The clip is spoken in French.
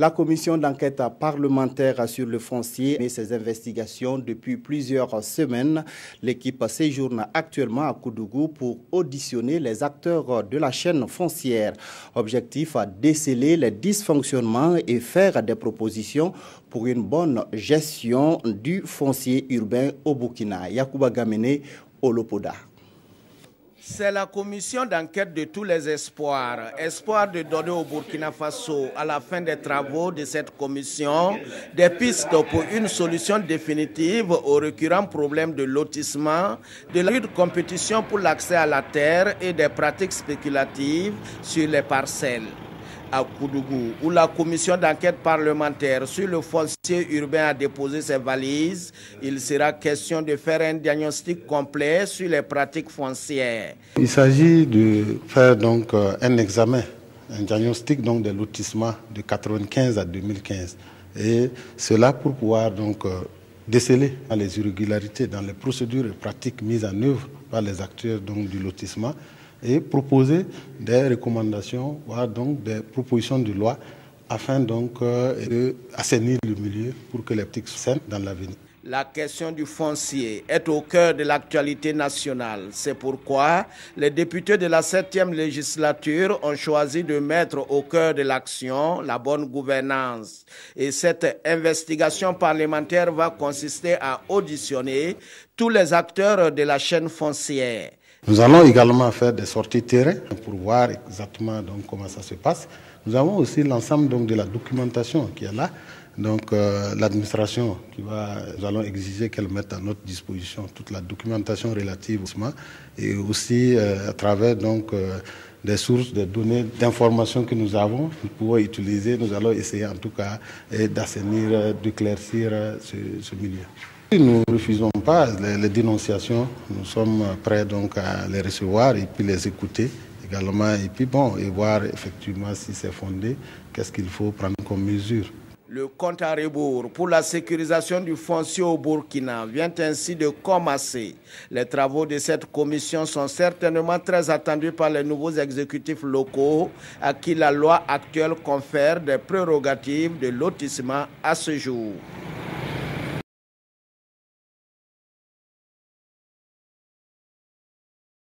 La commission d'enquête parlementaire sur le foncier met ses investigations depuis plusieurs semaines. L'équipe séjourne actuellement à Koudougou pour auditionner les acteurs de la chaîne foncière. Objectif à déceler les dysfonctionnements et faire des propositions pour une bonne gestion du foncier urbain au Burkina. Yacouba Gamene, Olopoda. C'est la commission d'enquête de tous les espoirs. Espoir de donner au Burkina Faso, à la fin des travaux de cette commission, des pistes pour une solution définitive aux récurrents problèmes de lotissement, de la lutte compétition pour l'accès à la terre et des pratiques spéculatives sur les parcelles. À Koudougou, où la commission d'enquête parlementaire sur le foncier urbain a déposé ses valises, il sera question de faire un diagnostic complet sur les pratiques foncières. Il s'agit de faire donc un examen, un diagnostic donc des lotissements de 1995 à 2015. Et cela pour pouvoir donc déceler les irrégularités dans les procédures et pratiques mises en œuvre par les acteurs donc, du lotissement et proposer des recommandations, voire donc des propositions de loi afin donc d'assainir le milieu pour que les pratiques soient saines dans l'avenir. La question du foncier est au cœur de l'actualité nationale. C'est pourquoi les députés de la 7e législature ont choisi de mettre au cœur de l'action la bonne gouvernance. Et cette investigation parlementaire va consister à auditionner tous les acteurs de la chaîne foncière. Nous allons également faire des sorties terrain pour voir exactement donc, comment ça se passe. Nous avons aussi l'ensemble donc, de la documentation qui est là. Donc l'administration nous allons exiger qu'elle mette à notre disposition toute la documentation relative au lotissement et aussi à travers donc des sources, des données d'information que nous avons, nous pouvons utiliser. Nous allons essayer en tout cas d'assainir, d'éclaircir ce milieu. Nous ne refusons pas les dénonciations, nous sommes prêts donc à les recevoir et puis les écouter également et puis et voir effectivement si c'est fondé, qu'est-ce qu'il faut prendre comme mesure. Le compte à rebours pour la sécurisation du foncier au Burkina vient ainsi de commencer. Les travaux de cette commission sont certainement très attendus par les nouveaux exécutifs locaux à qui la loi actuelle confère des prérogatives de lotissement à ce jour.